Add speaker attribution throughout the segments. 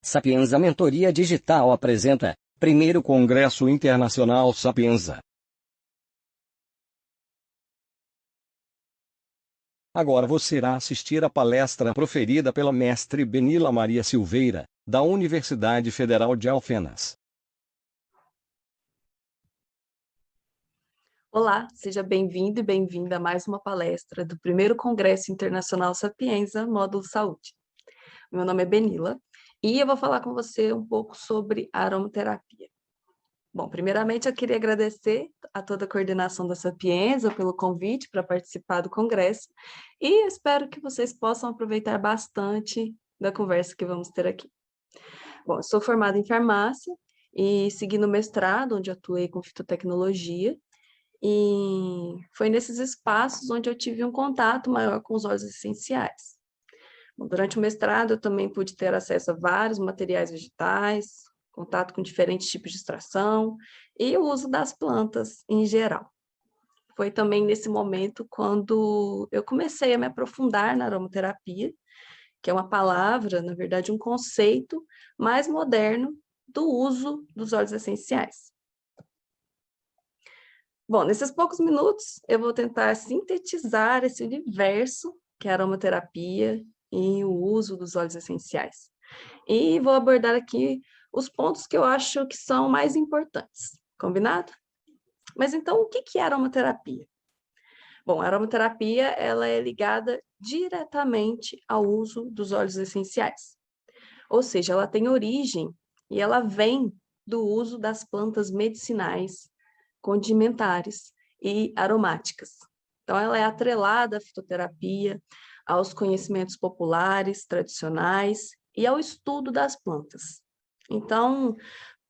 Speaker 1: Sapienza Mentoria Digital apresenta Primeiro Congresso Internacional Sapienza. Agora você irá assistir a palestra proferida pela mestre Benila Maria Silveira, da Universidade Federal de Alfenas.
Speaker 2: Olá, seja bem-vindo e bem-vinda a mais uma palestra do Primeiro Congresso Internacional Sapienza, Módulo Saúde. Meu nome é Benila e eu vou falar com você um pouco sobre aromaterapia. Bom, primeiramente eu queria agradecer a toda a coordenação da Sapienza pelo convite para participar do congresso e espero que vocês possam aproveitar bastante da conversa que vamos ter aqui. Bom, eu sou formada em farmácia e segui no mestrado, onde atuei com fitotecnologia, e foi nesses espaços onde eu tive um contato maior com os óleos essenciais. Bom, durante o mestrado, eu também pude ter acesso a vários materiais vegetais, contato com diferentes tipos de extração e o uso das plantas em geral. Foi também nesse momento quando eu comecei a me aprofundar na aromaterapia, que é uma palavra, na verdade, um conceito mais moderno do uso dos óleos essenciais. Bom, nesses poucos minutos, eu vou tentar sintetizar esse universo que é a aromaterapia e o uso dos óleos essenciais. E vou abordar aqui os pontos que eu acho que são mais importantes. Combinado? Mas então, o que é aromaterapia? Bom, a aromaterapia ela é ligada diretamente ao uso dos óleos essenciais. Ou seja, ela tem origem e ela vem do uso das plantas medicinais, condimentares e aromáticas. Então, ela é atrelada à fitoterapia, aos conhecimentos populares, tradicionais e ao estudo das plantas. Então,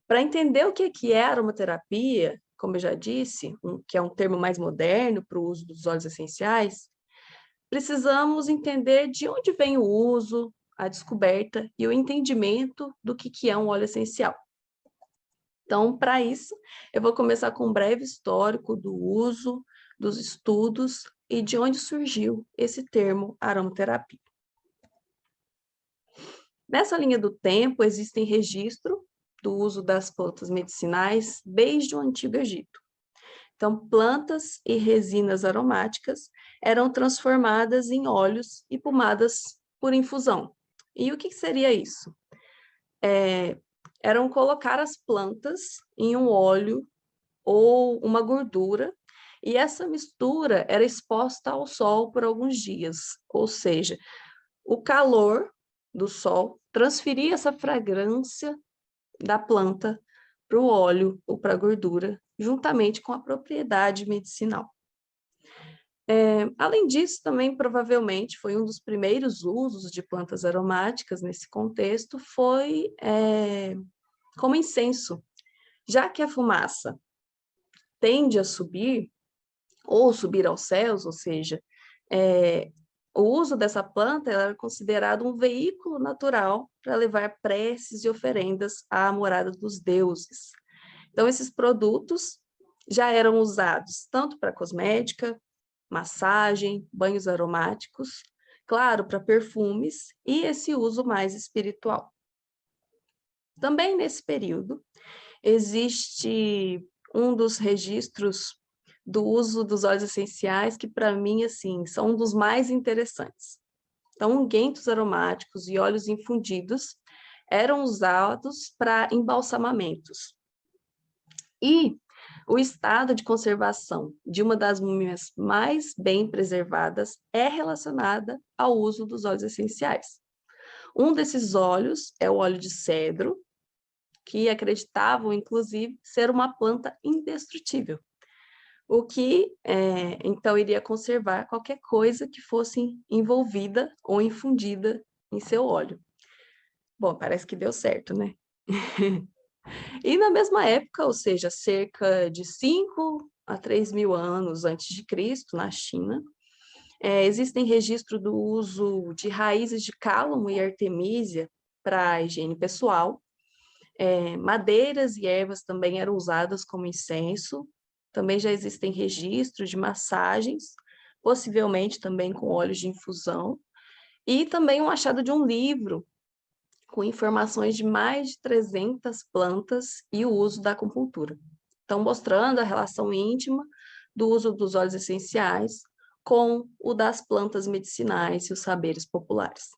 Speaker 2: para entender o que é aromaterapia, como eu já disse, que é um termo mais moderno para o uso dos óleos essenciais, precisamos entender de onde vem o uso, a descoberta e o entendimento do que é um óleo essencial. Então, para isso, eu vou começar com um breve histórico do uso, dos estudos e de onde surgiu esse termo aromaterapia. Nessa linha do tempo, existem registros do uso das plantas medicinais desde o Antigo Egito. Então, plantas e resinas aromáticas eram transformadas em óleos e pomadas por infusão. E o que seria isso? Eram colocar as plantas em um óleo ou uma gordura, e essa mistura era exposta ao sol por alguns dias, ou seja, o calor do sol transferia essa fragrância da planta para o óleo ou para a gordura, juntamente com a propriedade medicinal. Além disso, também provavelmente foi um dos primeiros usos de plantas aromáticas nesse contexto, foi como incenso, já que a fumaça tende a subir, ou subir aos céus, ou seja, o uso dessa planta era considerado um veículo natural para levar preces e oferendas à morada dos deuses. Então, esses produtos já eram usados tanto para cosmética, massagem, banhos aromáticos, claro, para perfumes e esse uso mais espiritual. Também nesse período, existe um dos registros do uso dos óleos essenciais que, para mim, assim, são um dos mais interessantes. Então, ungüentos aromáticos e óleos infundidos eram usados para embalsamamentos. E o estado de conservação de uma das múmias mais bem preservadas é relacionada ao uso dos óleos essenciais. Um desses óleos é o óleo de cedro, que acreditavam, inclusive, ser uma planta indestrutível, o que, então, iria conservar qualquer coisa que fosse envolvida ou infundida em seu óleo. Bom, parece que deu certo, né? E na mesma época, ou seja, cerca de 5 a 3 mil anos antes de Cristo, na China, existem registros do uso de raízes de cálamo e artemísia para a higiene pessoal. Madeiras e ervas também eram usadas como incenso. Também já existem registros de massagens, possivelmente também com óleos de infusão. E também um achado de um livro com informações de mais de 300 plantas e o uso da acupuntura. Então, mostrando a relação íntima do uso dos óleos essenciais com o das plantas medicinais e os saberes populares.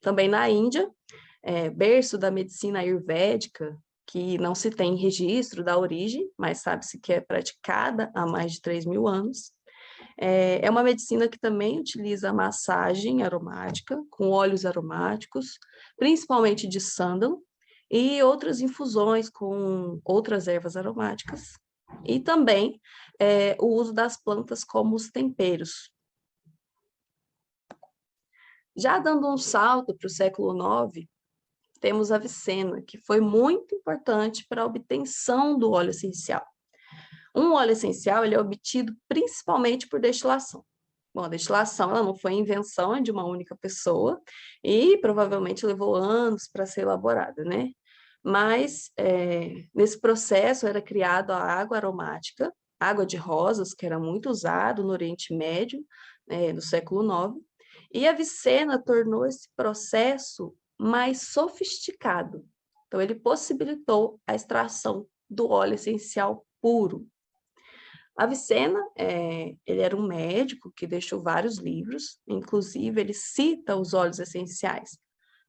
Speaker 2: Também na Índia, berço da medicina ayurvédica, que não se tem registro da origem, mas sabe-se que é praticada há mais de 3.000 anos. É uma medicina que também utiliza massagem aromática, com óleos aromáticos, principalmente de sândalo, e outras infusões com outras ervas aromáticas. E também o uso das plantas como os temperos. Já dando um salto para o século IX, temos a Avicena, que foi muito importante para a obtenção do óleo essencial. Um óleo essencial ele é obtido principalmente por destilação. Bom, a destilação ela não foi invenção de uma única pessoa e provavelmente levou anos para ser elaborada, né? Mas nesse processo era criada a água aromática, água de rosas, que era muito usado no Oriente Médio, no século IX, e a Avicena tornou esse processo mais sofisticado. Então, ele possibilitou a extração do óleo essencial puro. Avicena, ele era um médico que deixou vários livros, inclusive ele cita os óleos essenciais,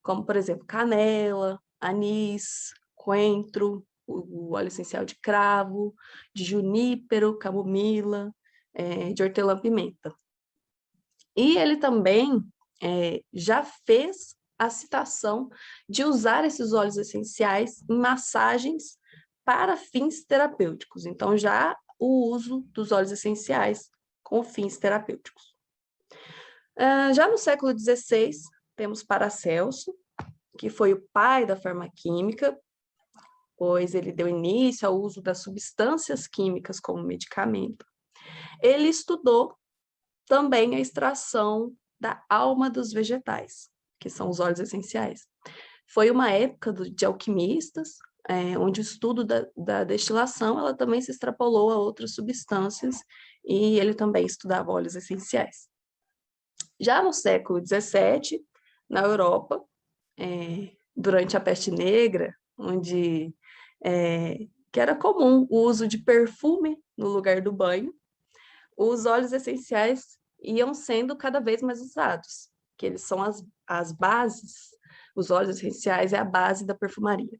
Speaker 2: como, por exemplo, canela, anis, coentro, o óleo essencial de cravo, de junípero, camomila, de hortelã-pimenta. E ele também já fez a citação de usar esses óleos essenciais em massagens para fins terapêuticos. Então, já o uso dos óleos essenciais com fins terapêuticos. Já no século XVI, temos Paracelso, que foi o pai da farmaquímica, pois ele deu início ao uso das substâncias químicas como medicamento. Ele estudou também a extração da alma dos vegetais, que são os óleos essenciais. Foi uma época de alquimistas, onde o estudo da destilação ela também se extrapolou a outras substâncias e ele também estudava óleos essenciais. Já no século XVII, na Europa, durante a Peste Negra, onde que era comum o uso de perfume no lugar do banho, os óleos essenciais iam sendo cada vez mais usados, que eles são as bases, os óleos essenciais é a base da perfumaria.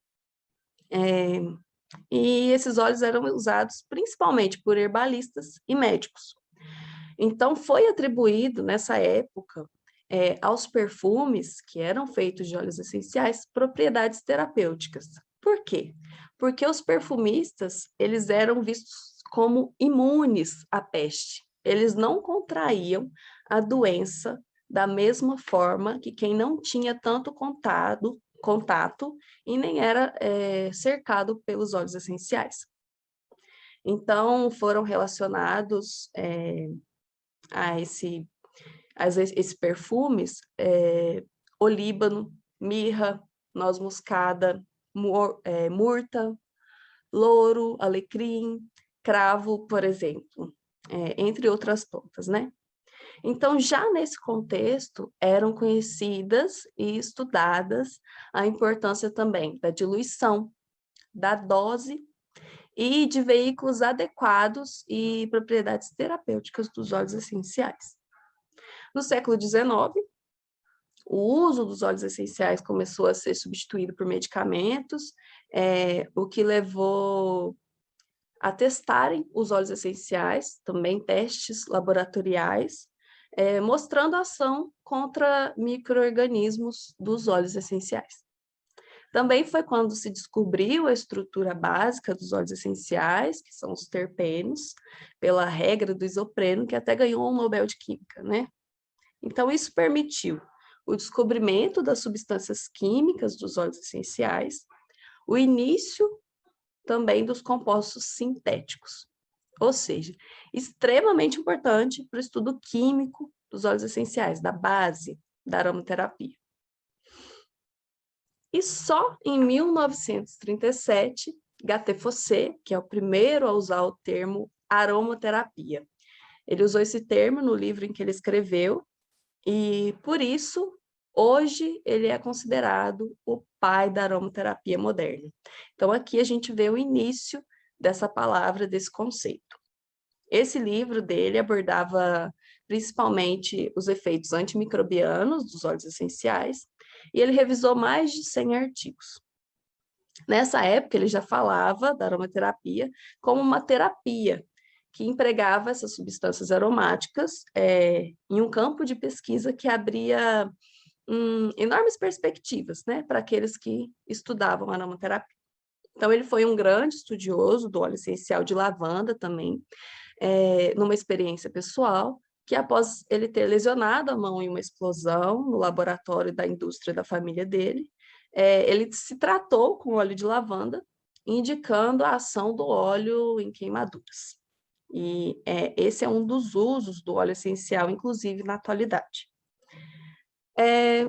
Speaker 2: E esses óleos eram usados principalmente por herbalistas e médicos. Então, foi atribuído, nessa época, aos perfumes que eram feitos de óleos essenciais, propriedades terapêuticas. Por quê? Porque os perfumistas, eles eram vistos como imunes à peste. Eles não contraíam a doença da mesma forma que quem não tinha tanto contato e nem era cercado pelos óleos essenciais. Então, foram relacionados a esses perfumes olíbano, mirra, noz moscada, murta, louro, alecrim, cravo, por exemplo, entre outras plantas, né? Então, já nesse contexto, eram conhecidas e estudadas a importância também da diluição, da dose e de veículos adequados e propriedades terapêuticas dos óleos essenciais. No século XIX, o uso dos óleos essenciais começou a ser substituído por medicamentos, o que levou a testarem os óleos essenciais, também testes laboratoriais, mostrando a ação contra micro-organismos dos óleos essenciais. Também foi quando se descobriu a estrutura básica dos óleos essenciais, que são os terpenos, pela regra do isopreno, que até ganhou um Nobel de Química, né? Então, isso permitiu o descobrimento das substâncias químicas dos óleos essenciais, o início também dos compostos sintéticos, ou seja, extremamente importante para o estudo químico dos óleos essenciais, da base da aromaterapia. E só em 1937, Gattefossé, que é o primeiro a usar o termo aromaterapia. Ele usou esse termo no livro em que ele escreveu, e por isso Hoje, ele é considerado o pai da aromaterapia moderna. Então, aqui a gente vê o início dessa palavra, desse conceito. Esse livro dele abordava principalmente os efeitos antimicrobianos dos óleos essenciais, e ele revisou mais de 100 artigos. Nessa época, ele já falava da aromaterapia como uma terapia que empregava essas substâncias aromáticas em um campo de pesquisa que abria enormes perspectivas, né, para aqueles que estudavam a aromaterapia. Então, ele foi um grande estudioso do óleo essencial de lavanda também, numa experiência pessoal, que após ele ter lesionado a mão em uma explosão no laboratório da indústria da família dele, ele se tratou com óleo de lavanda, indicando a ação do óleo em queimaduras. E esse é um dos usos do óleo essencial, inclusive na atualidade.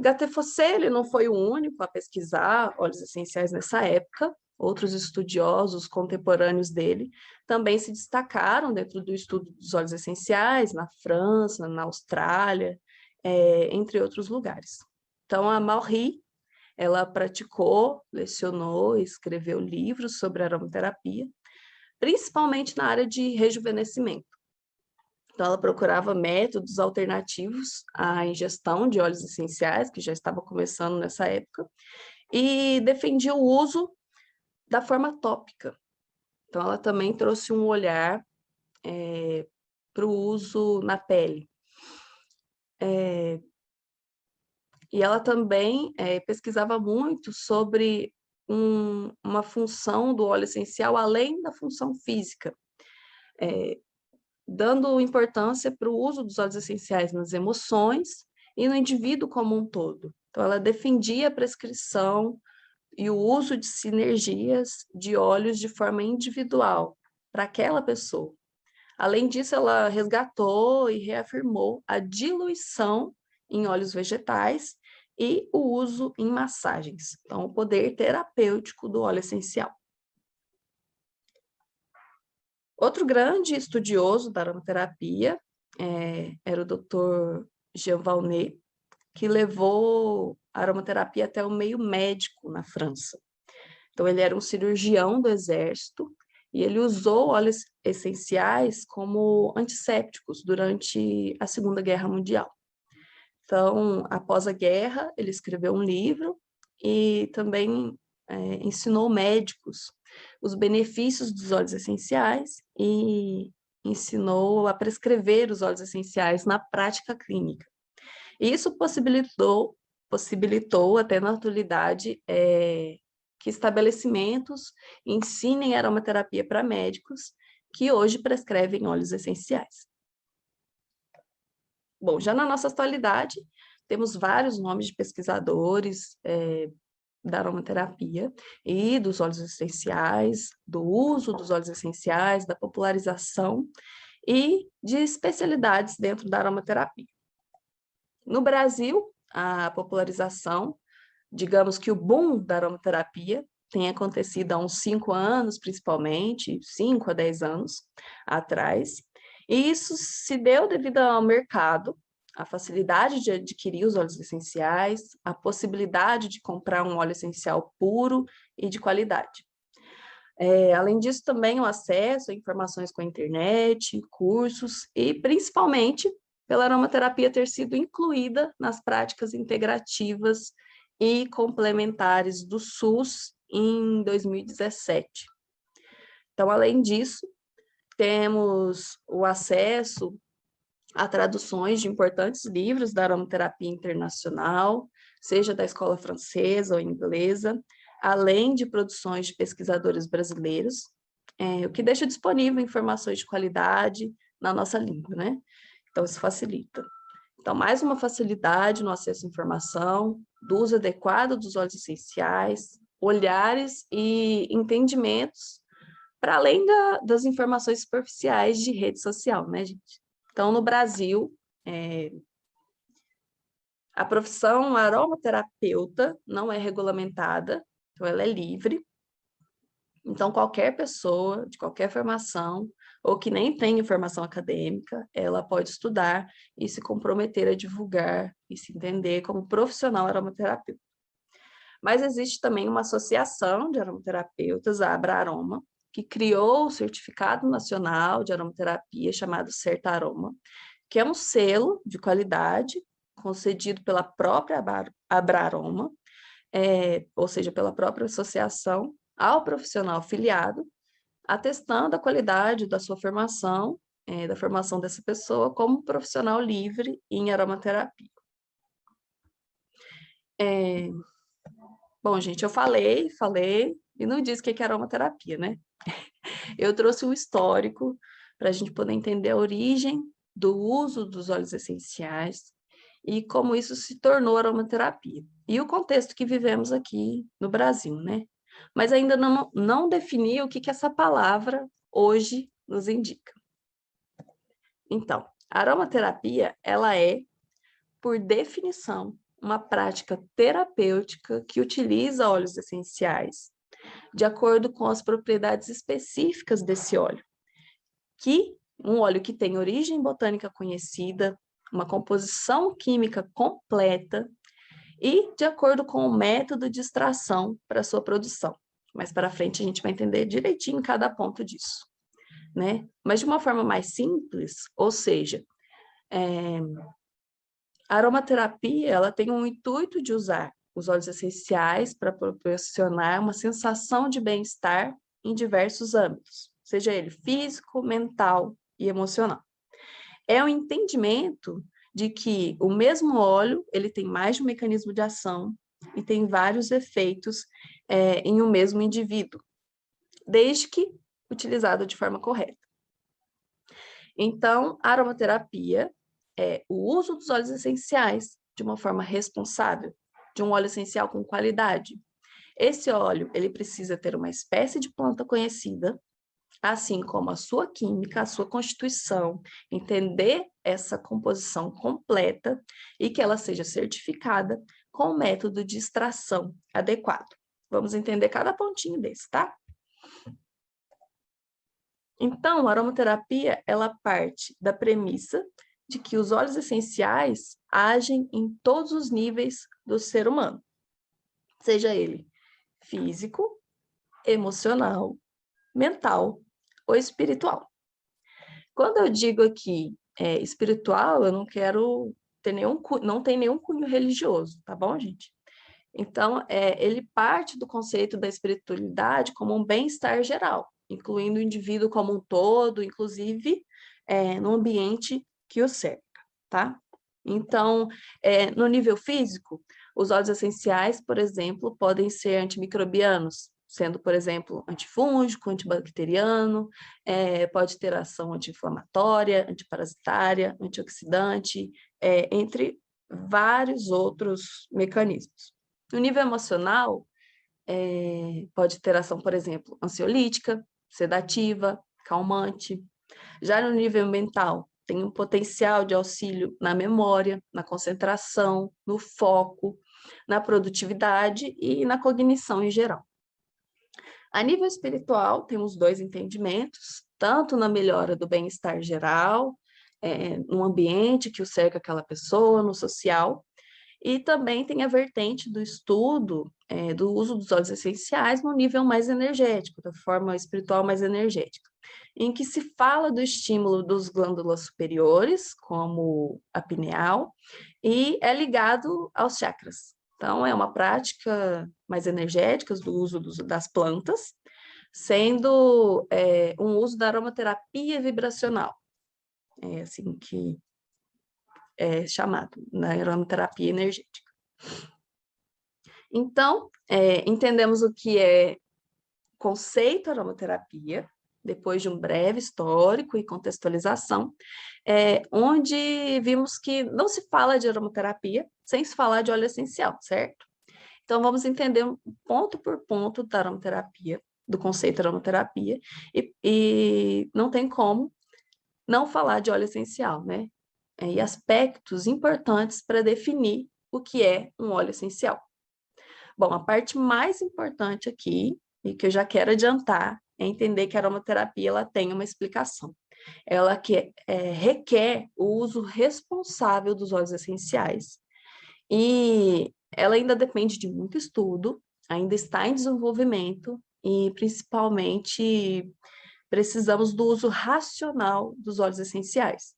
Speaker 2: Gattefossé, ele não foi o único a pesquisar óleos essenciais nessa época. Outros estudiosos contemporâneos dele também se destacaram dentro do estudo dos óleos essenciais, na França, na Austrália, entre outros lugares. Então, a Maury, ela praticou, lecionou e escreveu livros sobre aromaterapia, principalmente na área de rejuvenescimento. Então, ela procurava métodos alternativos à ingestão de óleos essenciais, que já estava começando nessa época, e defendia o uso da forma tópica. Então, ela também trouxe um olhar para o uso na pele. E ela também pesquisava muito sobre uma função do óleo essencial além da função física, dando importância para o uso dos óleos essenciais nas emoções e no indivíduo como um todo. Então, ela defendia a prescrição e o uso de sinergias de óleos de forma individual para aquela pessoa. Além disso, ela resgatou e reafirmou a diluição em óleos vegetais e o uso em massagens. Então, o poder terapêutico do óleo essencial. Outro grande estudioso da aromaterapia era o Dr. Jean Valnet, que levou a aromaterapia até o meio médico na França. Então, ele era um cirurgião do exército e ele usou óleos essenciais como antissépticos durante a Segunda Guerra Mundial. Então, após a guerra, ele escreveu um livro e também ensinou médicos os benefícios dos óleos essenciais e ensinou a prescrever os óleos essenciais na prática clínica. E isso possibilitou até na atualidade que estabelecimentos ensinem aromaterapia para médicos que hoje prescrevem óleos essenciais. Bom, já na nossa atualidade, temos vários nomes de pesquisadores da aromaterapia e dos óleos essenciais, do uso dos óleos essenciais, da popularização e de especialidades dentro da aromaterapia. No Brasil, a popularização, digamos que o boom da aromaterapia tem acontecido há uns 5 anos, principalmente, 5 a 10 anos atrás, e isso se deu devido ao mercado, a facilidade de adquirir os óleos essenciais, a possibilidade de comprar um óleo essencial puro e de qualidade. Além disso, também o acesso a informações com a internet, cursos e, principalmente, pela aromaterapia ter sido incluída nas práticas integrativas e complementares do SUS em 2017. Então, além disso, temos o acesso a traduções de importantes livros da aromaterapia internacional, seja da escola francesa ou inglesa, além de produções de pesquisadores brasileiros, o que deixa disponível informações de qualidade na nossa língua, né? Então, isso facilita. Então, mais uma facilidade no acesso à informação, do uso adequado dos óleos essenciais, olhares e entendimentos, para além das informações superficiais de rede social, né, gente? Então, no Brasil, a profissão aromaterapeuta não é regulamentada, então ela é livre. Então, qualquer pessoa, de qualquer formação, ou que nem tem formação acadêmica, ela pode estudar e se comprometer a divulgar e se entender como profissional aromaterapeuta. Mas existe também uma associação de aromaterapeutas, a Abraroma, que criou o Certificado Nacional de Aromaterapia, chamado Certaroma, que é um selo de qualidade concedido pela própria Abraroma, ou seja, pela própria associação, ao profissional afiliado, atestando a qualidade da sua formação, da formação dessa pessoa como profissional livre em aromaterapia. Bom, gente, eu falei e não disse o que é aromaterapia, né? Eu trouxe um histórico para a gente poder entender a origem do uso dos óleos essenciais e como isso se tornou aromaterapia. E o contexto que vivemos aqui no Brasil, né? Mas ainda não defini o que essa palavra hoje nos indica. Então, a aromaterapia, ela é, por definição, uma prática terapêutica que utiliza óleos essenciais de acordo com as propriedades específicas desse óleo, que um óleo que tem origem botânica conhecida, uma composição química completa e de acordo com o método de extração para sua produção. Mais para frente a gente vai entender direitinho cada ponto disso, né? Mas de uma forma mais simples, ou seja, a aromaterapia, ela tem o intuito de usar os óleos essenciais para proporcionar uma sensação de bem-estar em diversos âmbitos, seja ele físico, mental e emocional. É o entendimento de que o mesmo óleo, ele tem mais de um mecanismo de ação e tem vários efeitos em um mesmo indivíduo, desde que utilizado de forma correta. Então, a aromaterapia é o uso dos óleos essenciais de uma forma responsável, de um óleo essencial com qualidade. Esse óleo, ele precisa ter uma espécie de planta conhecida, assim como a sua química, a sua constituição, entender essa composição completa e que ela seja certificada com o método de extração adequado. Vamos entender cada pontinho desse, tá? Então, a aromaterapia, ela parte da premissa de que os óleos essenciais agem em todos os níveis do ser humano, seja ele físico, emocional, mental ou espiritual. Quando eu digo aqui espiritual, eu não quero ter não tem nenhum cunho religioso, tá bom, gente? Então, ele parte do conceito da espiritualidade como um bem-estar geral, incluindo o indivíduo como um todo, inclusive no ambiente que o cerca, tá? Então, no nível físico, os óleos essenciais, por exemplo, podem ser antimicrobianos, sendo, por exemplo, antifúngico, antibacteriano, pode ter ação anti-inflamatória, antiparasitária, antioxidante, entre vários outros mecanismos. No nível emocional, pode ter ação, por exemplo, ansiolítica, sedativa, calmante. Já no nível mental, tem um potencial de auxílio na memória, na concentração, no foco, na produtividade e na cognição em geral. A nível espiritual, temos dois entendimentos, tanto na melhora do bem-estar geral, no ambiente que o cerca aquela pessoa, no social, e também tem a vertente do estudo do uso dos óleos essenciais no nível mais energético, da forma espiritual mais energética, em que se fala do estímulo dos glândulas superiores, como a pineal, e é ligado aos chakras. Então, é uma prática mais energética do uso das plantas, sendo um uso da aromaterapia vibracional, assim que é chamado, na aromaterapia energética. Então, entendemos o que é conceito aromaterapia, depois de um breve histórico e contextualização, onde vimos que não se fala de aromaterapia sem se falar de óleo essencial, certo? Então, vamos entender ponto por ponto da aromaterapia, do conceito aromaterapia, e não tem como não falar de óleo essencial, né? E aspectos importantes para definir o que é um óleo essencial. Bom, a parte mais importante aqui, e que eu já quero adiantar, é entender que a aromaterapia ela tem uma explicação. Ela requer o uso responsável dos óleos essenciais e ela ainda depende de muito estudo, ainda está em desenvolvimento e, principalmente, precisamos do uso racional dos óleos essenciais.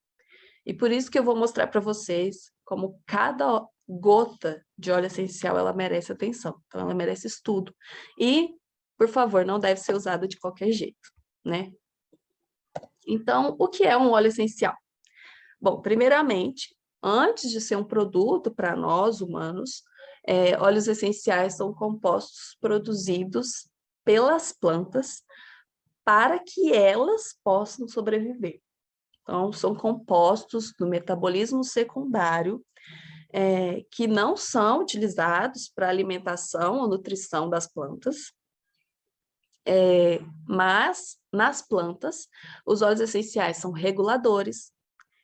Speaker 2: E por isso que eu vou mostrar para vocês como cada gota de óleo essencial ela merece atenção. Então, ela merece estudo. E, por favor, não deve ser usada de qualquer jeito, né? Então, o que é um óleo essencial? Bom, primeiramente, antes de ser um produto para nós, humanos, óleos essenciais são compostos produzidos pelas plantas para que elas possam sobreviver. Então, são compostos do metabolismo secundário que não são utilizados para alimentação ou nutrição das plantas, mas nas plantas, os óleos essenciais são reguladores,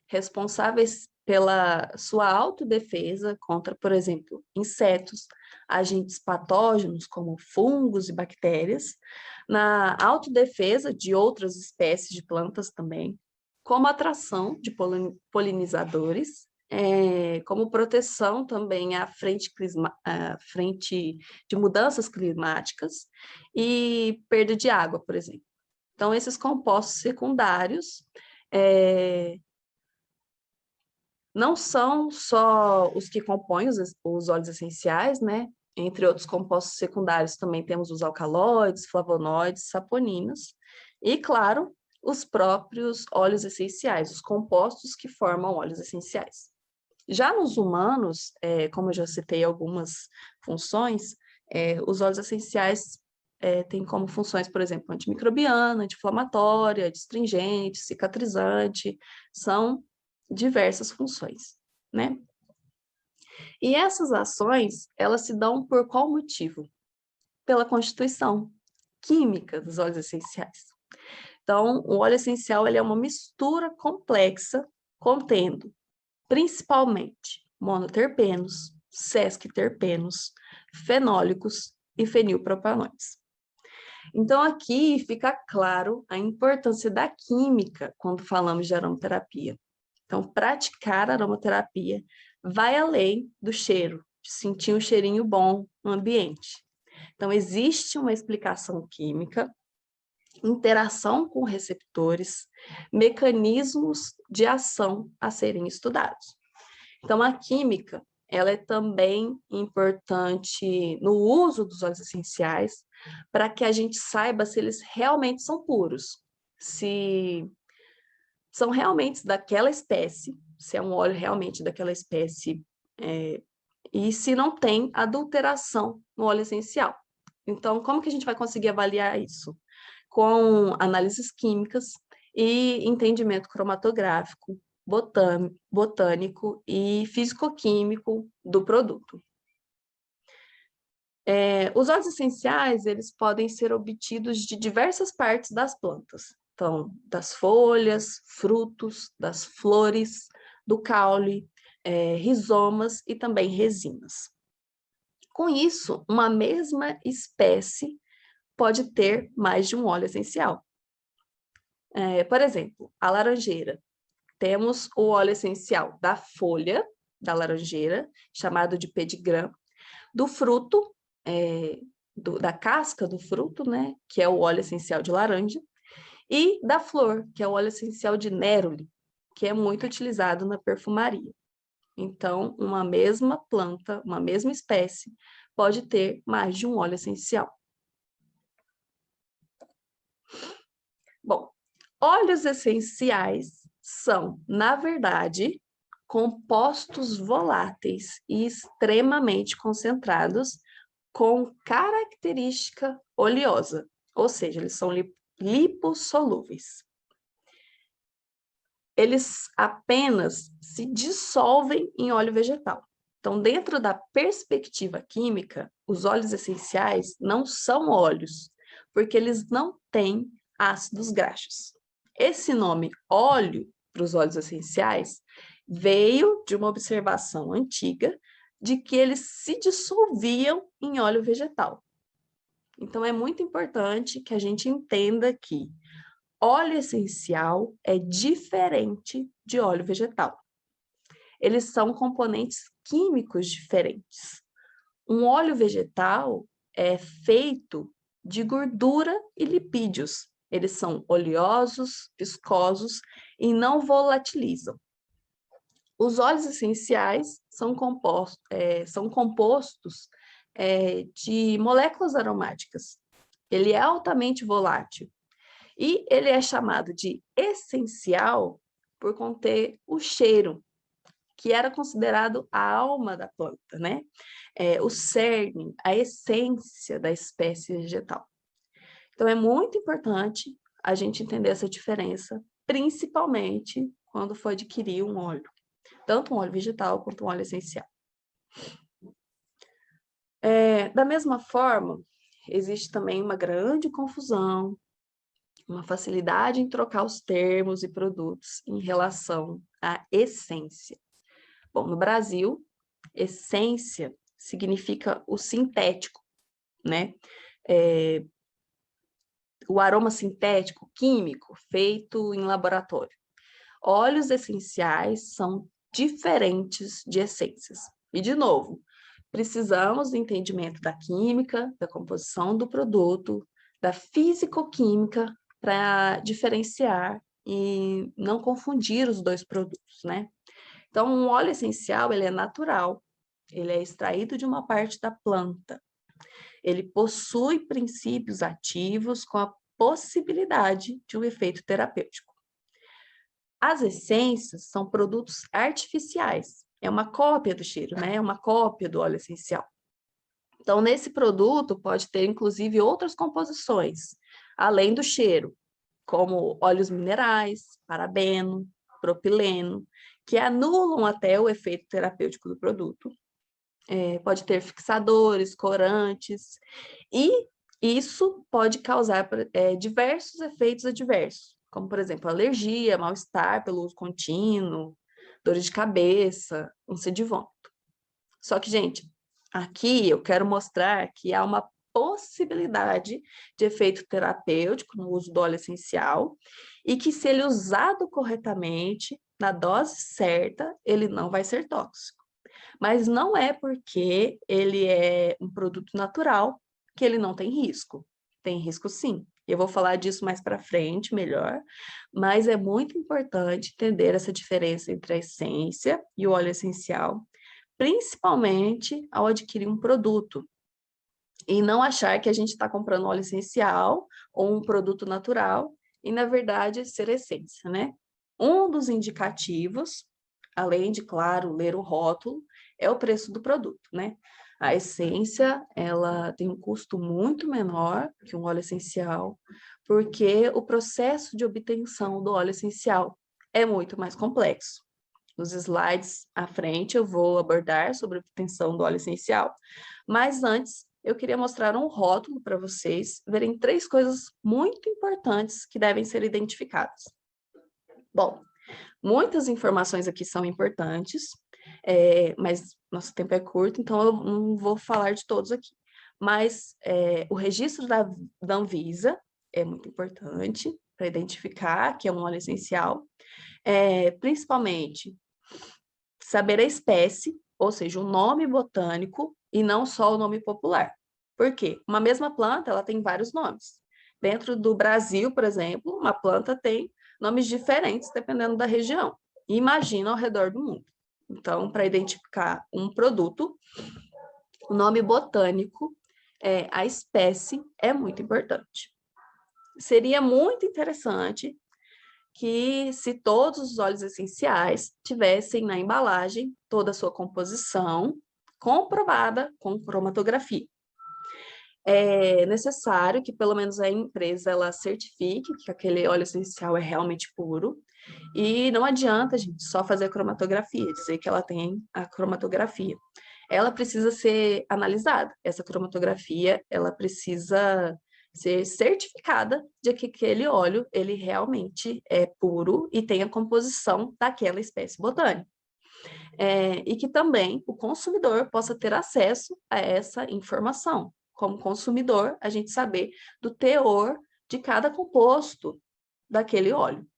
Speaker 2: responsáveis pela sua autodefesa contra, por exemplo, insetos, agentes patógenos como fungos e bactérias, na autodefesa de outras espécies de plantas também, como atração de polinizadores, como proteção também à frente de mudanças climáticas e perda de água, por exemplo. Então, esses compostos secundários não são só os que compõem os óleos essenciais, né? Entre outros compostos secundários também temos os alcaloides, flavonoides, saponinas e, claro, os próprios óleos essenciais, os compostos que formam óleos essenciais. Já nos humanos, como eu já citei algumas funções, os óleos essenciais têm como funções, por exemplo, antimicrobiana, anti-inflamatória, adstringente, cicatrizante, são diversas funções, né? E essas ações, elas se dão por qual motivo? Pela constituição química dos óleos essenciais. Então, o óleo essencial ele é uma mistura complexa contendo principalmente monoterpenos, sesquiterpenos, fenólicos e fenilpropanoides. Então, aqui fica claro a importância da química quando falamos de aromaterapia. Então, praticar aromaterapia vai além do cheiro, de sentir um cheirinho bom no ambiente. Então, existe uma explicação química, interação com receptores, mecanismos de ação a serem estudados. Então, a química, ela é também importante no uso dos óleos essenciais, para que a gente saiba se eles realmente são puros, se são realmente daquela espécie, se é um óleo realmente daquela espécie, e se não tem adulteração no óleo essencial. Então, como que a gente vai conseguir avaliar isso? Com análises químicas e entendimento cromatográfico, botânico e físico-químico do produto. Os óleos essenciais, eles podem ser obtidos de diversas partes das plantas. Então, das folhas, frutos, das flores, do caule, rizomas e também resinas. Com isso, uma mesma espécie pode ter mais de um óleo essencial. Por exemplo, a laranjeira. Temos o óleo essencial da folha da laranjeira, chamado de pedigrã, do fruto, da casca do fruto, né, que é o óleo essencial de laranja, e da flor, que é o óleo essencial de néroli, que é muito utilizado na perfumaria. Então, uma mesma planta, uma mesma espécie, pode ter mais de um óleo essencial. Bom, óleos essenciais são, na verdade, compostos voláteis e extremamente concentrados com característica oleosa, ou seja, eles são lipossolúveis. Eles apenas se dissolvem em óleo vegetal. Então, dentro da perspectiva química, os óleos essenciais não são óleos, porque eles não têm ácidos graxos. Esse nome óleo para os óleos essenciais veio de uma observação antiga de que eles se dissolviam em óleo vegetal. Então, é muito importante que a gente entenda que óleo essencial é diferente de óleo vegetal. Eles são componentes químicos diferentes. Um óleo vegetal é feito de gordura e lipídios. Eles são oleosos, viscosos e não volatilizam. Os óleos essenciais são compostos de moléculas aromáticas. Ele é altamente volátil. E ele é chamado de essencial por conter o cheiro, que era considerado a alma da planta, né? O cerne, a essência da espécie vegetal. Então, é muito importante a gente entender essa diferença, principalmente quando for adquirir um óleo, tanto um óleo vegetal quanto um óleo essencial. Da mesma forma, existe também uma grande confusão, uma facilidade em trocar os termos e produtos em relação à essência. Bom, no Brasil, essência significa o sintético, né? O aroma sintético, químico, feito em laboratório. Óleos essenciais são diferentes de essências. E, de novo, precisamos do entendimento da química, da composição do produto, da fisicoquímica, para diferenciar e não confundir os dois produtos, né? Então, um óleo essencial, ele é natural, ele é extraído de uma parte da planta. Ele possui princípios ativos com a possibilidade de um efeito terapêutico. As essências são produtos artificiais, é uma cópia do cheiro, né? É uma cópia do óleo essencial. Então, nesse produto pode ter, inclusive, outras composições, além do cheiro, como óleos minerais, parabeno, propileno, que anulam até o efeito terapêutico do produto. Pode ter fixadores, corantes, e isso pode causar diversos efeitos adversos, como, por exemplo, alergia, mal-estar pelo uso contínuo, dores de cabeça, ânsia de vômito. Só que, gente, aqui eu quero mostrar que há uma possibilidade de efeito terapêutico no uso do óleo essencial e que, se ele usado corretamente, na dose certa, ele não vai ser tóxico. Mas não é porque ele é um produto natural que ele não tem risco. Tem risco, sim. Eu vou falar disso mais para frente, melhor, mas é muito importante entender essa diferença entre a essência e o óleo essencial, principalmente ao adquirir um produto. E não achar que a gente está comprando óleo essencial ou um produto natural, e, na verdade, ser essência, né? Um dos indicativos, além de, claro, ler o rótulo, é o preço do produto, né? A essência, ela tem um custo muito menor que um óleo essencial, porque o processo de obtenção do óleo essencial é muito mais complexo. Nos slides à frente eu vou abordar sobre a obtenção do óleo essencial, mas antes eu queria mostrar um rótulo para vocês verem 3 coisas muito importantes que devem ser identificadas. Bom, muitas informações aqui são importantes, mas nosso tempo é curto, então eu não vou falar de todos aqui. Mas o registro da Anvisa é muito importante para identificar que é um óleo essencial, principalmente saber a espécie, ou seja, o nome botânico e não só o nome popular. Por quê? Uma mesma planta, ela tem vários nomes. Dentro do Brasil, por exemplo, uma planta tem nomes diferentes dependendo da região. E imagina ao redor do mundo. Então, para identificar um produto, o nome botânico, a espécie, é muito importante. Seria muito interessante que, se todos os óleos essenciais tivessem na embalagem toda a sua composição comprovada com cromatografia. É necessário que pelo menos a empresa ela certifique que aquele óleo essencial é realmente puro, e não adianta, gente, só fazer a cromatografia, dizer que ela tem a cromatografia. Ela precisa ser analisada, essa cromatografia, ela precisa ser certificada de que aquele óleo, ele realmente é puro e tem a composição daquela espécie botânica. E que também o consumidor possa ter acesso a essa informação, como consumidor, a gente saber do teor de cada composto daquele óleo.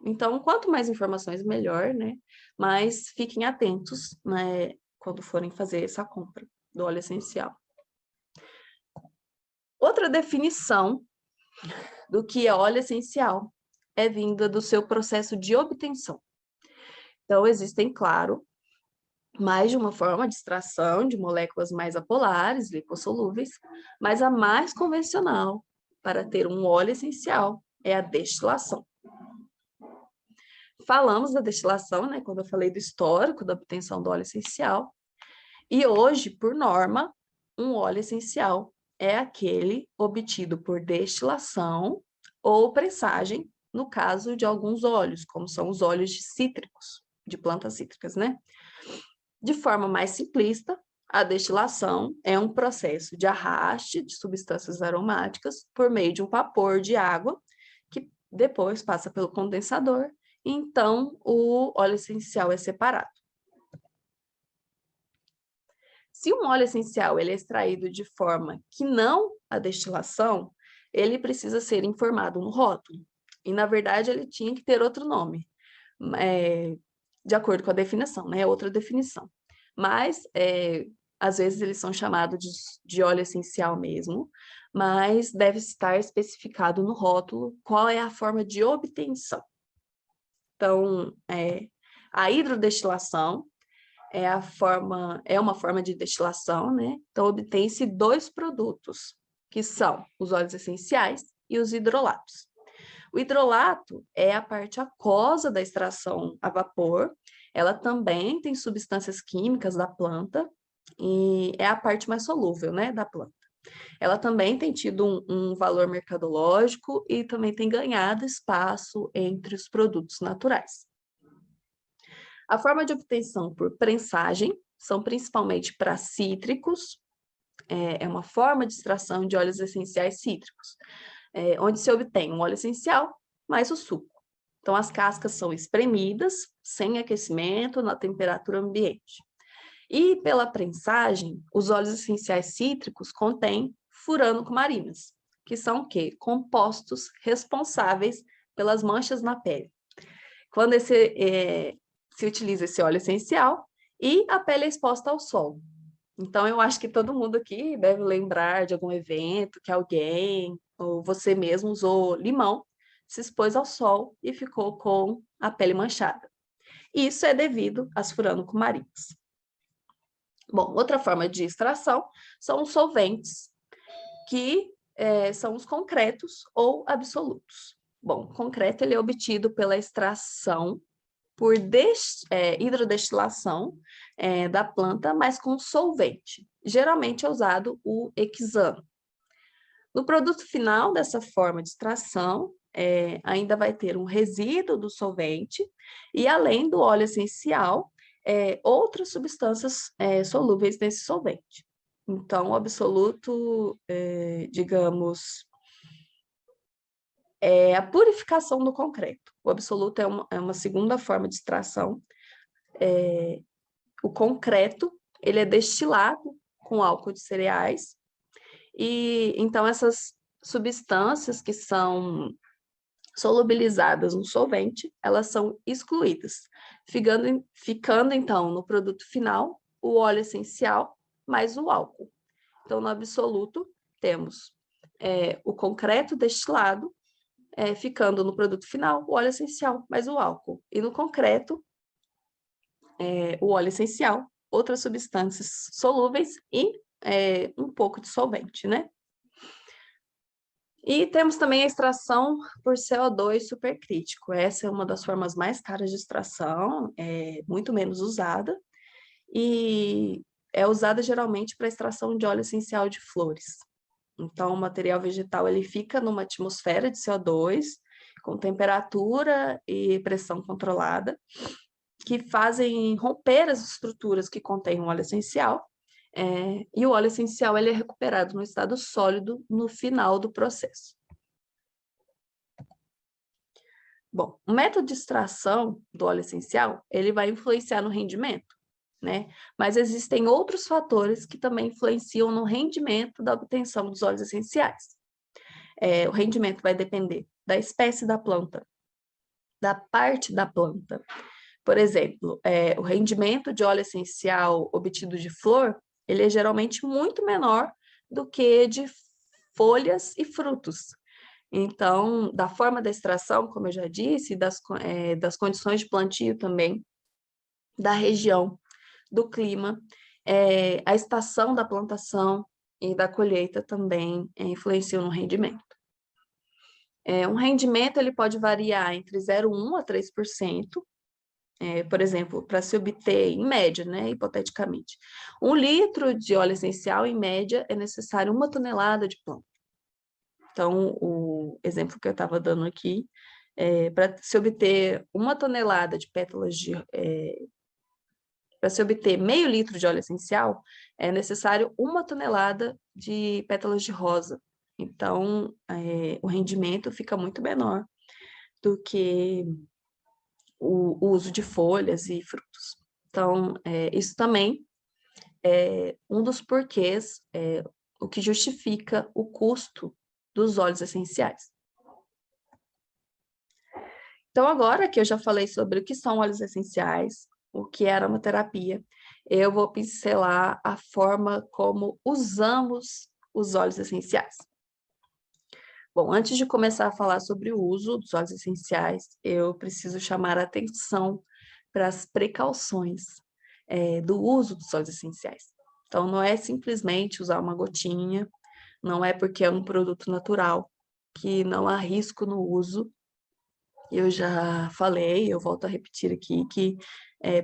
Speaker 2: Então, quanto mais informações, melhor, né? Mas fiquem atentos, né, quando forem fazer essa compra do óleo essencial. Outra definição do que é óleo essencial é vinda do seu processo de obtenção. Então, existem, claro, mais de uma forma de extração de moléculas mais apolares, lipossolúveis, mas a mais convencional para ter um óleo essencial é a destilação. Falamos da destilação, né, quando eu falei do histórico da obtenção do óleo essencial, e hoje, por norma, um óleo essencial é aquele obtido por destilação ou pressagem, no caso de alguns óleos, como são os óleos de cítricos, de plantas cítricas, né? De forma mais simplista, a destilação é um processo de arraste de substâncias aromáticas por meio de um vapor de água, que depois passa pelo condensador, e então o óleo essencial é separado. Se um óleo essencial ele é extraído de forma que não a destilação, ele precisa ser informado no rótulo. E, na verdade, ele tinha que ter outro nome, de acordo com a definição, né? Outra definição. Mas, às vezes, eles são chamados de óleo essencial mesmo, mas deve estar especificado no rótulo qual é a forma de obtenção. Então, a hidrodestilação é uma forma de destilação, né? Então, obtém-se dois produtos, que são os óleos essenciais e os hidrolatos. O hidrolato é a parte aquosa da extração a vapor, ela também tem substâncias químicas da planta e é a parte mais solúvel, né, da planta. Ela também tem tido um valor mercadológico e também tem ganhado espaço entre os produtos naturais. A forma de obtenção por prensagem são principalmente para cítricos, é uma forma de extração de óleos essenciais cítricos, onde se obtém um óleo essencial mais o suco. Então, as cascas são espremidas, sem aquecimento, na temperatura ambiente. E pela prensagem, os óleos essenciais cítricos contêm furanoicumarinas, que são o quê? Compostos responsáveis pelas manchas na pele. Quando se utiliza esse óleo essencial e a pele é exposta ao sol. Então, eu acho que todo mundo aqui deve lembrar de algum evento que alguém ou você mesmo usou limão, se expôs ao sol e ficou com a pele manchada. Isso é devido às furanoicumarinas. Bom, outra forma de extração são os solventes, que são os concretos ou absolutos. Bom, o concreto ele é obtido pela extração por hidrodestilação da planta, mas com solvente. Geralmente é usado o hexano. No produto final dessa forma de extração, ainda vai ter um resíduo do solvente e, além do óleo essencial, outras substâncias solúveis nesse solvente. Então, o absoluto, digamos, é a purificação do concreto. O absoluto é uma segunda forma de extração. O concreto, ele é destilado com álcool de cereais, e então essas substâncias que são solubilizadas no solvente, elas são excluídas, ficando então no produto final o óleo essencial mais o álcool. Então, no absoluto, temos o concreto destilado, ficando no produto final o óleo essencial mais o álcool. E no concreto, o óleo essencial, outras substâncias solúveis e um pouco de solvente, né? E temos também a extração por CO2 supercrítico. Essa é uma das formas mais caras de extração, muito menos usada, e é usada geralmente para extração de óleo essencial de flores. Então, o material vegetal ele fica numa atmosfera de CO2, com temperatura e pressão controlada, que fazem romper as estruturas que contêm o óleo essencial, e o óleo essencial ele é recuperado no estado sólido no final do processo. Bom, o método de extração do óleo essencial ele vai influenciar no rendimento, né? Mas existem outros fatores que também influenciam no rendimento da obtenção dos óleos essenciais. O rendimento vai depender da espécie da planta, da parte da planta. Por exemplo, o rendimento de óleo essencial obtido de flor, ele é geralmente muito menor do que de folhas e frutos. Então, da forma da extração, como eu já disse, das condições de plantio também, da região, do clima, a estação da plantação e da colheita também influenciam no rendimento. Um rendimento ele pode variar entre 0,1% a 3%, por exemplo, para se obter, em média, né, hipoteticamente, 1 litro de óleo essencial, em média, é necessário 1 tonelada de planta. Então, o exemplo que eu estava dando aqui, para se obter 1 tonelada de pétalas de... para se obter meio litro de óleo essencial, é necessário 1 tonelada de pétalas de rosa. Então, o rendimento fica muito menor do que o uso de folhas e frutos. Então, isso também é um dos porquês, o que justifica o custo dos óleos essenciais. Então, agora que eu já falei sobre o que são óleos essenciais, o que é aromaterapia, eu vou pincelar a forma como usamos os óleos essenciais. Bom, antes de começar a falar sobre o uso dos óleos essenciais, eu preciso chamar a atenção para as precauções do uso dos óleos essenciais. Então, não é simplesmente usar uma gotinha, não é porque é um produto natural que não há risco no uso. Eu já falei, eu volto a repetir aqui que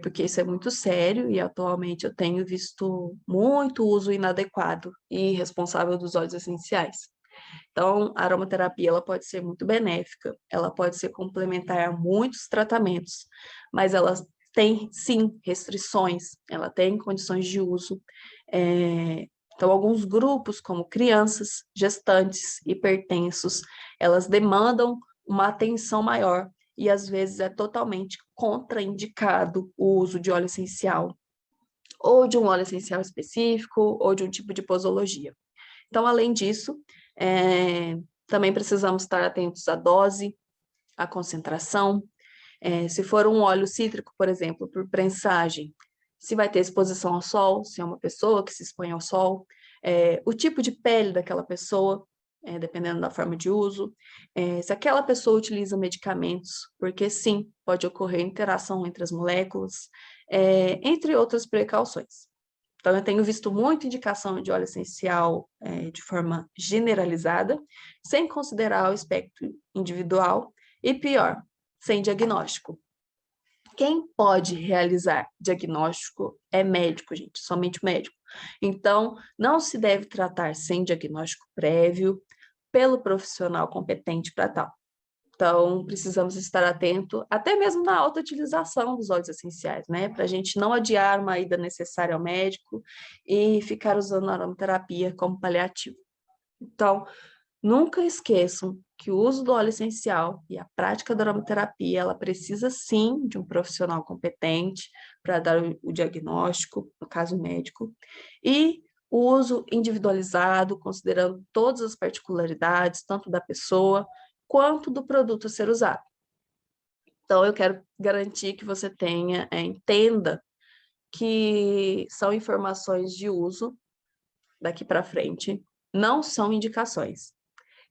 Speaker 2: porque isso é muito sério e atualmente eu tenho visto muito uso inadequado e irresponsável dos óleos essenciais. Então, a aromaterapia ela pode ser muito benéfica, ela pode ser complementar a muitos tratamentos, mas ela tem, sim, restrições, ela tem condições de uso. Então, alguns grupos, como crianças, gestantes, hipertensos, elas demandam uma atenção maior e, às vezes, é totalmente contraindicado o uso de óleo essencial, ou de um óleo essencial específico, ou de um tipo de posologia. Então, além disso, também precisamos estar atentos à dose, à concentração. Se for um óleo cítrico, por exemplo, por prensagem, se vai ter exposição ao sol, se é uma pessoa que se expõe ao sol, o tipo de pele daquela pessoa, dependendo da forma de uso, se aquela pessoa utiliza medicamentos, porque sim, pode ocorrer interação entre as moléculas, entre outras precauções. Então, eu tenho visto muita indicação de óleo essencial de forma generalizada, sem considerar o aspecto individual, e pior, sem diagnóstico. Quem pode realizar diagnóstico é médico, gente, somente médico. Então, não se deve tratar sem diagnóstico prévio pelo profissional competente para tal. Então, precisamos estar atento, até mesmo na alta utilização dos óleos essenciais, né? Para a gente não adiar uma ida necessária ao médico e ficar usando a aromaterapia como paliativo. Então, nunca esqueçam que o uso do óleo essencial e a prática da aromaterapia, ela precisa sim de um profissional competente para dar o diagnóstico, no caso médico, e o uso individualizado, considerando todas as particularidades, tanto da pessoa quanto do produto a ser usado. Então, eu quero garantir que você entenda que são informações de uso daqui para frente, não são indicações.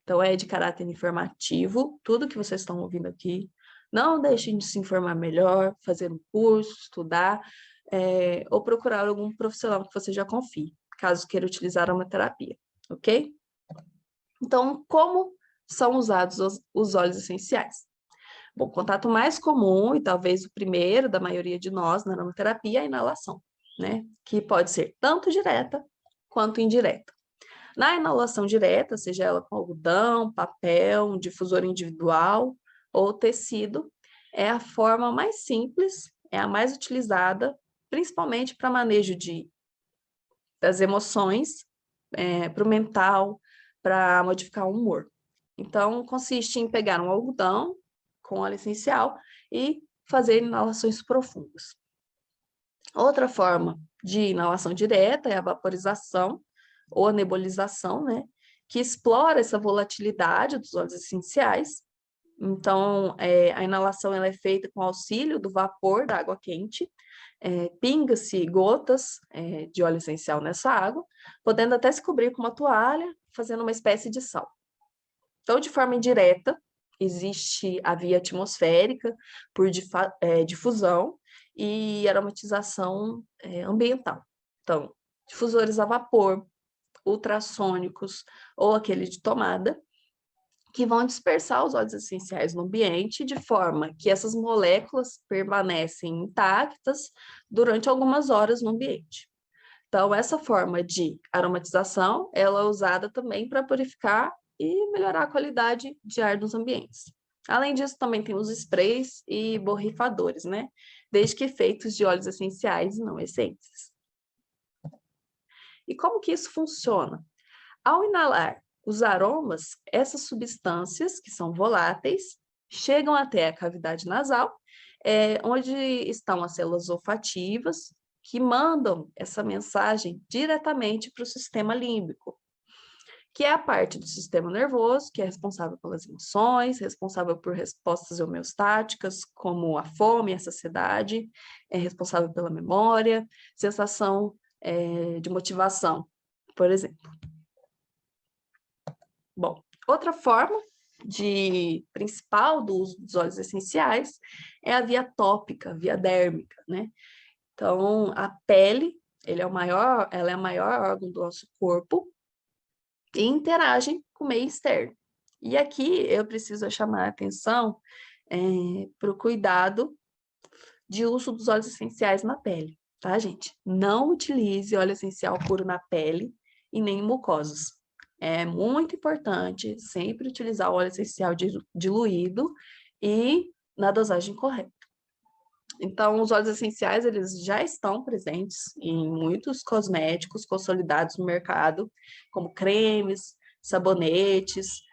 Speaker 2: Então, é de caráter informativo, tudo que vocês estão ouvindo aqui. Não deixem de se informar melhor, fazer um curso, estudar, ou procurar algum profissional que você já confie, caso queira utilizar uma terapia, ok? Então, como são usados os óleos essenciais? Bom, o contato mais comum, e talvez o primeiro da maioria de nós na aromaterapia, é a inalação, né? Que pode ser tanto direta quanto indireta. Na inalação direta, seja ela com algodão, papel, um difusor individual ou tecido, é a forma mais simples, é a mais utilizada, principalmente para manejo das emoções, para o mental, para modificar o humor. Então, consiste em pegar um algodão com óleo essencial e fazer inalações profundas. Outra forma de inalação direta é a vaporização ou a nebulização, né? Que explora essa volatilidade dos óleos essenciais. Então, a inalação ela é feita com auxílio do vapor da água quente, pinga-se gotas de óleo essencial nessa água, podendo até se cobrir com uma toalha, fazendo uma espécie de sal. Então, de forma indireta, existe a via atmosférica por difusão e aromatização ambiental. Então, difusores a vapor, ultrassônicos ou aquele de tomada, que vão dispersar os óleos essenciais no ambiente de forma que essas moléculas permanecem intactas durante algumas horas no ambiente. Então, essa forma de aromatização, ela é usada também para purificar e melhorar a qualidade de ar dos ambientes. Além disso, também tem os sprays e borrifadores, né? Desde que feitos de óleos essenciais e não essências. E como que isso funciona? Ao inalar os aromas, essas substâncias, que são voláteis, chegam até a cavidade nasal, onde estão as células olfativas, que mandam essa mensagem diretamente para o sistema límbico, que é a parte do sistema nervoso, que é responsável pelas emoções, responsável por respostas homeostáticas, como a fome e a saciedade, é responsável pela memória, sensação de motivação, por exemplo. Bom, outra forma principal do uso dos óleos essenciais é a via tópica, via dérmica, né? Então, a pele, ela é o maior órgão do nosso corpo e interagem com o meio externo. E aqui eu preciso chamar a atenção para o cuidado de uso dos óleos essenciais na pele, tá, gente? Não utilize óleo essencial puro na pele e nem em mucosas. É muito importante sempre utilizar o óleo essencial diluído e na dosagem correta. Então, os óleos essenciais, eles já estão presentes em muitos cosméticos consolidados no mercado, como cremes, sabonetes,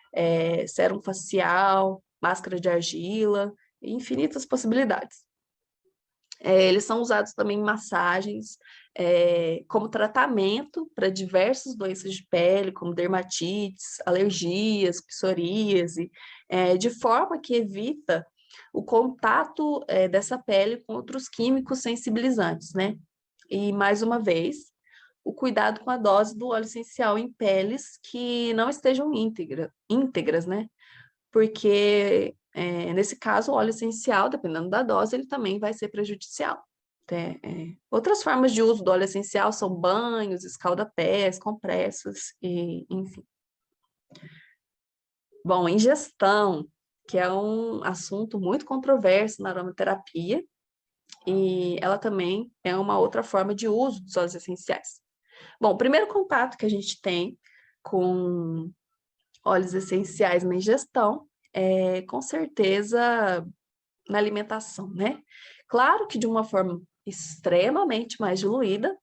Speaker 2: sérum facial, máscara de argila, infinitas possibilidades. Eles são usados também em massagens, como tratamento para diversas doenças de pele, como dermatites, alergias, psoríase, de forma que evita o contato dessa pele com outros químicos sensibilizantes, né? E, mais uma vez, o cuidado com a dose do óleo essencial em peles que não estejam íntegras, né? Porque, nesse caso, o óleo essencial, dependendo da dose, ele também vai ser prejudicial. Outras formas de uso do óleo essencial são banhos, escalda-pés, compressas, e, enfim. Bom, ingestão, que é um assunto muito controverso na aromaterapia, e ela também é uma outra forma de uso dos óleos essenciais. Bom, o primeiro contato que a gente tem com óleos essenciais na ingestão é, com certeza, na alimentação, né? Claro que de uma forma extremamente mais diluída,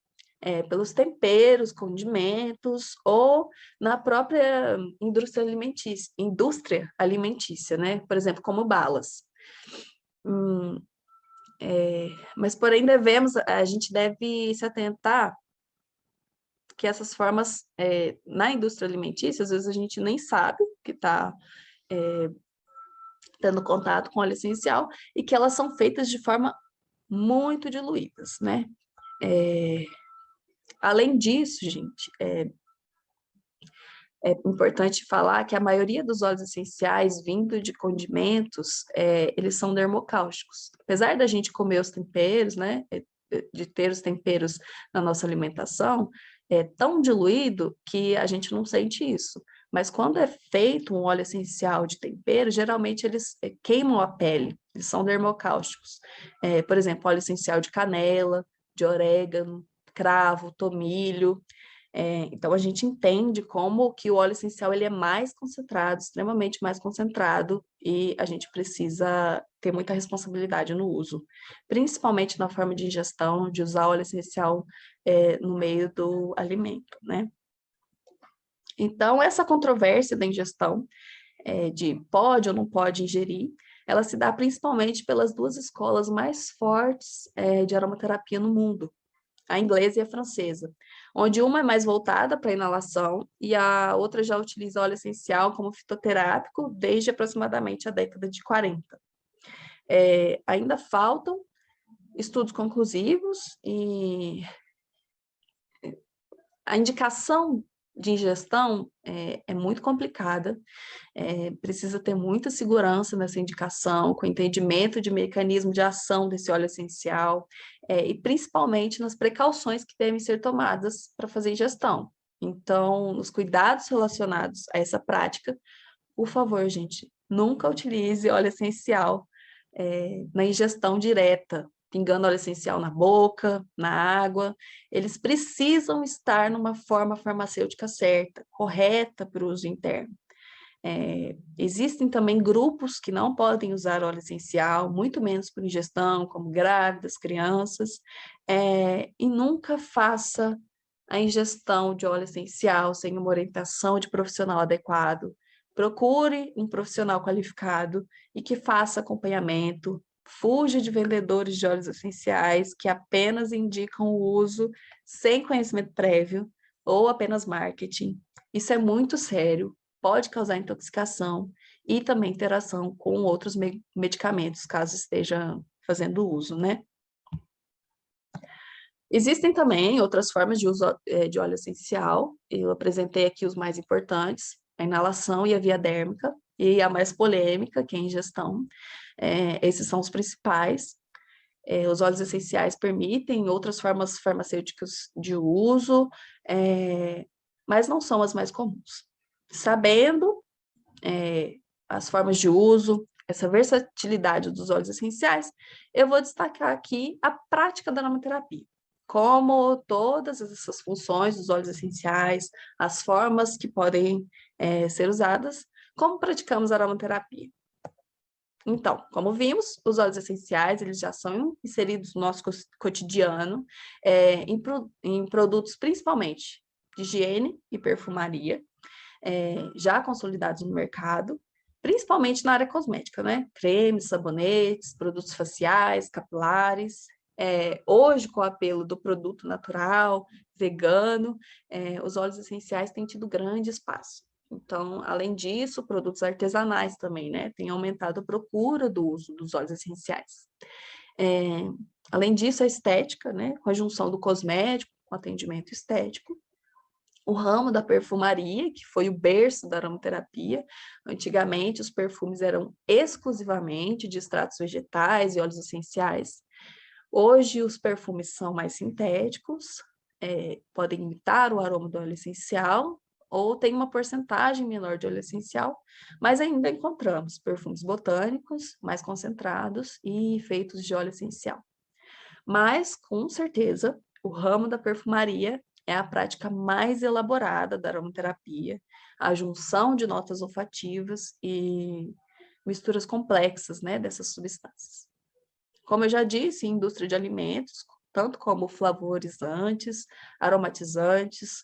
Speaker 2: pelos temperos, condimentos ou na própria indústria alimentícia, né? Por exemplo, como balas. Mas, porém, a gente deve se atentar que essas formas, na indústria alimentícia, às vezes a gente nem sabe que está tendo contato com óleo essencial e que elas são feitas de forma muito diluídas, né? Além disso, gente, é importante falar que a maioria dos óleos essenciais vindo de condimentos, eles são dermocáusticos. Apesar da gente comer os temperos, né, de ter os temperos na nossa alimentação, é tão diluído que a gente não sente isso. Mas quando é feito um óleo essencial de tempero, geralmente eles queimam a pele, eles são dermocáusticos. Por exemplo, óleo essencial de canela, de orégano, cravo, tomilho. Então, a gente entende como que o óleo essencial ele é mais concentrado, extremamente mais concentrado, e a gente precisa ter muita responsabilidade no uso, principalmente na forma de ingestão, de usar óleo essencial no meio do alimento, né? Então, essa controvérsia da ingestão, de pode ou não pode ingerir, ela se dá principalmente pelas duas escolas mais fortes de aromaterapia no mundo, a inglesa e a francesa, onde uma é mais voltada para inalação e a outra já utiliza óleo essencial como fitoterápico desde aproximadamente a década de 40. Ainda faltam estudos conclusivos e a indicação de ingestão é muito complicada, precisa ter muita segurança nessa indicação, com entendimento de mecanismo de ação desse óleo essencial, e principalmente nas precauções que devem ser tomadas para fazer ingestão. Então, nos cuidados relacionados a essa prática, por favor, gente, nunca utilize óleo essencial na ingestão direta, pingando óleo essencial na boca, na água. Eles precisam estar numa forma farmacêutica certa, correta para o uso interno. Existem também grupos que não podem usar óleo essencial, muito menos por ingestão, como grávidas, crianças, e nunca faça a ingestão de óleo essencial sem uma orientação de profissional adequado. Procure um profissional qualificado e que faça acompanhamento. Fuja de vendedores de óleos essenciais que apenas indicam o uso sem conhecimento prévio ou apenas marketing. Isso é muito sério, pode causar intoxicação e também interação com outros medicamentos, caso esteja fazendo uso, né? Existem também outras formas de uso de óleo essencial, eu apresentei aqui os mais importantes, a inalação e a via dérmica, e a mais polêmica, que é a ingestão. Esses são os principais. Os óleos essenciais permitem outras formas farmacêuticas de uso, mas não são as mais comuns. Sabendo as formas de uso, essa versatilidade dos óleos essenciais, eu vou destacar aqui a prática da aromaterapia. Como todas essas funções dos óleos essenciais, as formas que podem ser usadas, como praticamos a aromaterapia. Então, como vimos, os óleos essenciais, eles já são inseridos no nosso cotidiano, em produtos principalmente de higiene e perfumaria, já consolidados no mercado, principalmente na área cosmética, né? Cremes, sabonetes, produtos faciais, capilares. Hoje, com o apelo do produto natural, vegano, os óleos essenciais têm tido grande espaço. Então, além disso, produtos artesanais também, né? Tem aumentado a procura do uso dos óleos essenciais. Além disso, a estética, né? Com a junção do cosmético com atendimento estético. O ramo da perfumaria, que foi o berço da aromaterapia. Antigamente, os perfumes eram exclusivamente de extratos vegetais e óleos essenciais. Hoje, os perfumes são mais sintéticos, podem imitar o aroma do óleo essencial, ou tem uma porcentagem menor de óleo essencial, mas ainda encontramos perfumes botânicos mais concentrados e feitos de óleo essencial. Mas, com certeza, o ramo da perfumaria é a prática mais elaborada da aromaterapia, a junção de notas olfativas e misturas complexas, né, dessas substâncias. Como eu já disse, em indústria de alimentos, tanto como flavorizantes, aromatizantes,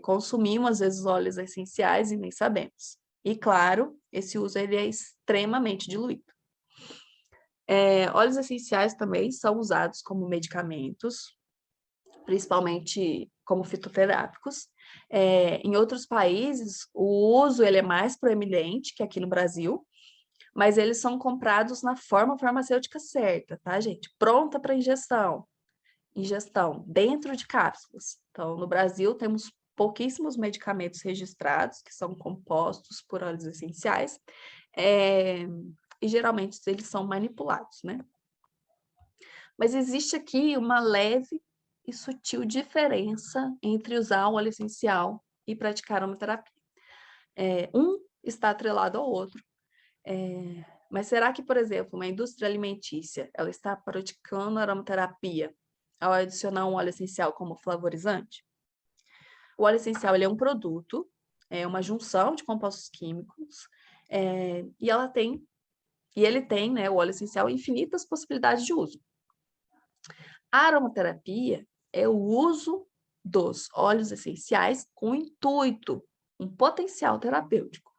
Speaker 2: consumimos às vezes óleos essenciais e nem sabemos. E claro, esse uso ele é extremamente diluído. Óleos essenciais também são usados como medicamentos, principalmente como fitoterápicos. Em outros países, o uso ele é mais proeminente que aqui no Brasil, mas eles são comprados na forma farmacêutica certa, tá, gente? Pronta para ingestão. Ingestão dentro de cápsulas. Então, no Brasil, temos pouquíssimos medicamentos registrados que são compostos por óleos essenciais, e geralmente eles são manipulados, né? Mas existe aqui uma leve e sutil diferença entre usar o óleo essencial e praticar aromaterapia. Um está atrelado ao outro. Mas será que, por exemplo, uma indústria alimentícia, ela está praticando aromaterapia ao adicionar um óleo essencial como flavorizante? O óleo essencial ele é um produto, é uma junção de compostos químicos, e ele tem, né, o óleo essencial, infinitas possibilidades de uso. A aromaterapia é o uso dos óleos essenciais com intuito, um potencial terapêutico.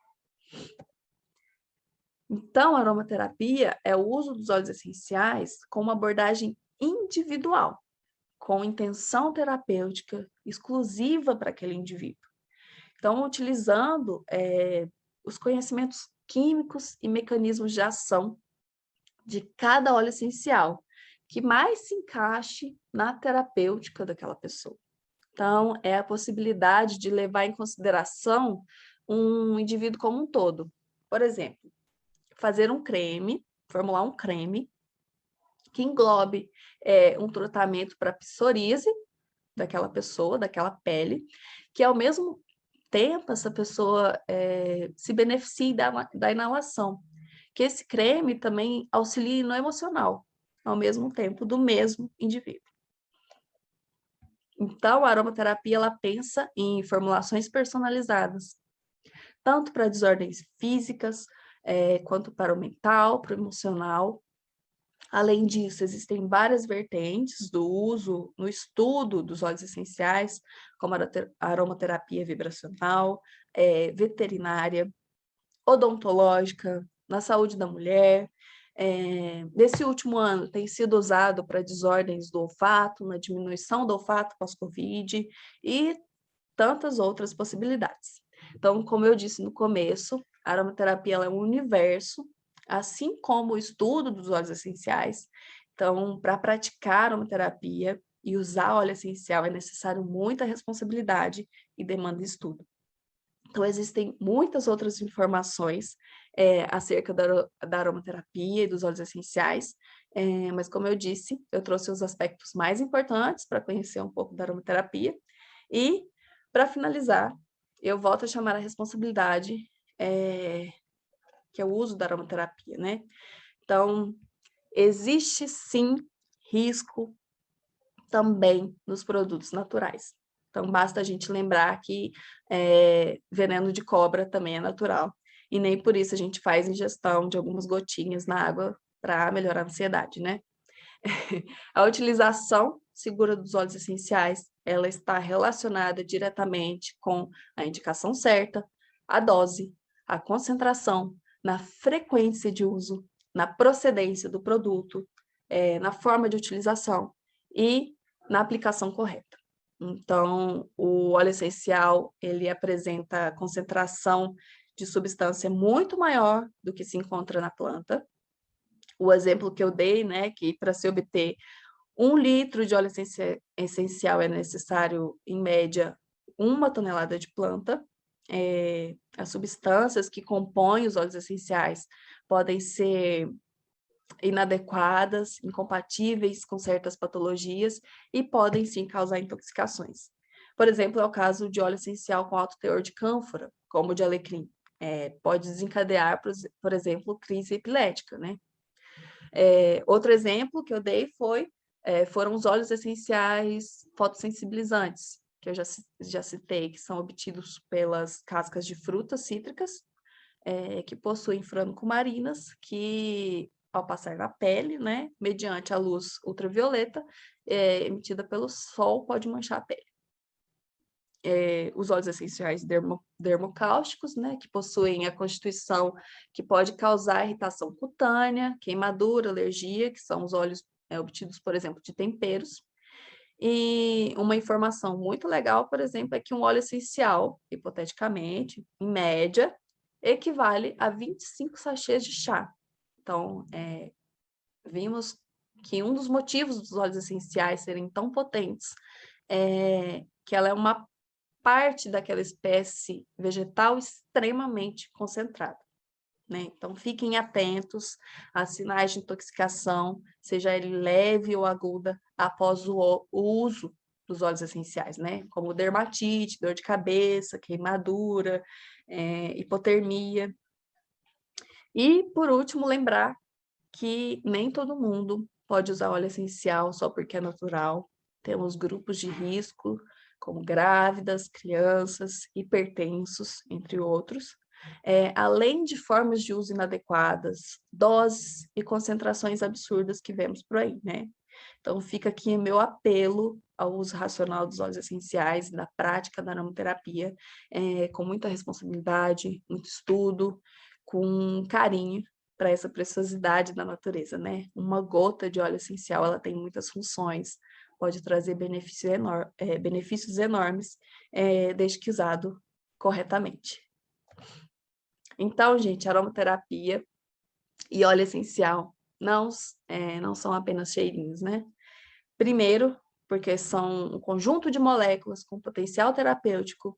Speaker 2: Então, a aromaterapia é o uso dos óleos essenciais com uma abordagem individual, com intenção terapêutica exclusiva para aquele indivíduo. Então, utilizando os conhecimentos químicos e mecanismos de ação de cada óleo essencial, que mais se encaixe na terapêutica daquela pessoa. Então, é a possibilidade de levar em consideração um indivíduo como um todo. Por exemplo, fazer um creme, formular um creme que englobe um tratamento para psoríase daquela pessoa, daquela pele, que ao mesmo tempo essa pessoa se beneficie da inalação, que esse creme também auxilie no emocional, ao mesmo tempo do mesmo indivíduo. Então, a aromaterapia ela pensa em formulações personalizadas, tanto para desordens físicas, quanto para o mental, para o emocional. Além disso, existem várias vertentes do uso no estudo dos óleos essenciais, como a aromaterapia vibracional, veterinária, odontológica, na saúde da mulher. Nesse último ano, tem sido usado para desordens do olfato, na diminuição do olfato pós-Covid e tantas outras possibilidades. Então, como eu disse no começo, a aromaterapia ela é um universo, assim como o estudo dos óleos essenciais. Então, para praticar aromaterapia e usar óleo essencial é necessário muita responsabilidade e demanda estudo. Então, existem muitas outras informações acerca da aromaterapia e dos óleos essenciais, mas como eu disse, eu trouxe os aspectos mais importantes para conhecer um pouco da aromaterapia. E, para finalizar, eu volto a chamar a responsabilidade, que é o uso da aromaterapia, né? Então, existe sim risco também nos produtos naturais. Então, basta a gente lembrar que veneno de cobra também é natural. E nem por isso a gente faz ingestão de algumas gotinhas na água para melhorar a ansiedade, né? A utilização segura dos óleos essenciais, ela está relacionada diretamente com a indicação certa, a dose, a concentração, na frequência de uso, na procedência do produto, na forma de utilização e na aplicação correta. Então, o óleo essencial, ele apresenta concentração de substância muito maior do que se encontra na planta. O exemplo que eu dei, né, que para se obter 1 litro de óleo essencial é necessário, em média, 1 tonelada de planta. As substâncias que compõem os óleos essenciais podem ser inadequadas, incompatíveis com certas patologias e podem sim causar intoxicações. Por exemplo, é o caso de óleo essencial com alto teor de cânfora, como o de alecrim. Pode desencadear, por exemplo, crise epilética, né? Outro exemplo que eu dei foram os óleos essenciais fotossensibilizantes, que eu já citei, que são obtidos pelas cascas de frutas cítricas, que possuem francomarinas, que ao passar na pele, né, mediante a luz ultravioleta, emitida pelo sol, pode manchar a pele. Os óleos essenciais dermocáusticos, né, que possuem a constituição que pode causar irritação cutânea, queimadura, alergia, que são os óleos obtidos, por exemplo, de temperos. E uma informação muito legal, por exemplo, é que um óleo essencial, hipoteticamente, em média, equivale a 25 sachês de chá. Então, vimos que um dos motivos dos óleos essenciais serem tão potentes é que ela é uma parte daquela espécie vegetal extremamente concentrada, né? Então, fiquem atentos a sinais de intoxicação, seja ele leve ou aguda, após o uso dos óleos essenciais, né? Como dermatite, dor de cabeça, queimadura, hipotermia. E, por último, lembrar que nem todo mundo pode usar óleo essencial só porque é natural. Temos grupos de risco, como grávidas, crianças, hipertensos, entre outros. Além de formas de uso inadequadas, doses e concentrações absurdas que vemos por aí, né? Então, fica aqui meu apelo ao uso racional dos óleos essenciais, da prática da aromaterapia, com muita responsabilidade, muito estudo, com carinho, para essa preciosidade da natureza, né? Uma gota de óleo essencial, ela tem muitas funções, pode trazer benefícios enormes, desde que usado corretamente. Então, gente, aromaterapia e óleo essencial não são apenas cheirinhos, né? Primeiro, porque são um conjunto de moléculas com potencial terapêutico.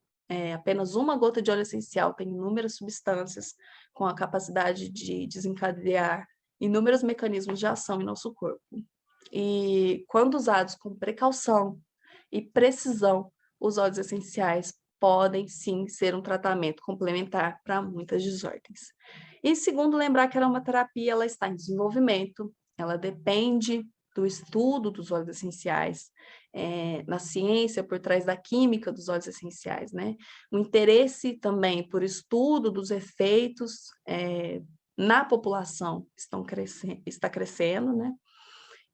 Speaker 2: Apenas uma gota de óleo essencial tem inúmeras substâncias com a capacidade de desencadear inúmeros mecanismos de ação em nosso corpo. E quando usados com precaução e precisão, os óleos essenciais podem sim ser um tratamento complementar para muitas desordens. E segundo, lembrar que a aromaterapia ela está em desenvolvimento, ela depende do estudo dos óleos essenciais, na ciência por trás da química dos óleos essenciais, né? O interesse também por estudo dos efeitos na população está crescendo, né?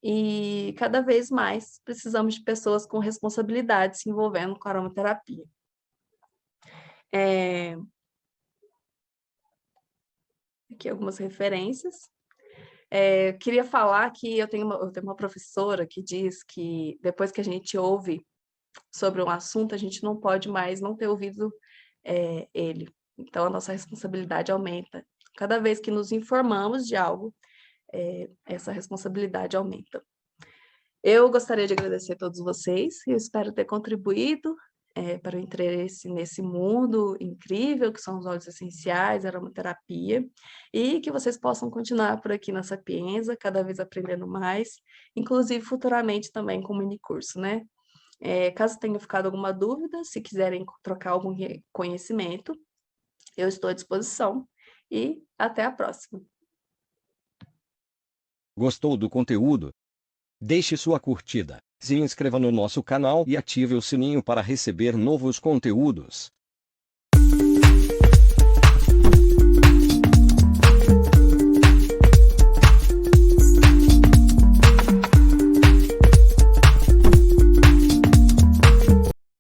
Speaker 2: E cada vez mais precisamos de pessoas com responsabilidade se envolvendo com a aromaterapia. Aqui algumas referências. Queria falar que eu tenho uma professora que diz que depois que a gente ouve sobre um assunto, a gente não pode mais não ter ouvido ele. Então, a nossa responsabilidade aumenta. Cada vez que nos informamos de algo, essa responsabilidade aumenta. Eu gostaria de agradecer a todos vocês, e eu espero ter contribuído para o interesse nesse mundo incrível que são os óleos essenciais, a aromaterapia, e que vocês possam continuar por aqui na Sapienza, cada vez aprendendo mais, inclusive futuramente também com o minicurso, né? Caso tenha ficado alguma dúvida, se quiserem trocar algum conhecimento, eu estou à disposição, e até a próxima.
Speaker 1: Gostou do conteúdo? Deixe sua curtida, se inscreva no nosso canal e ative o sininho para receber novos conteúdos.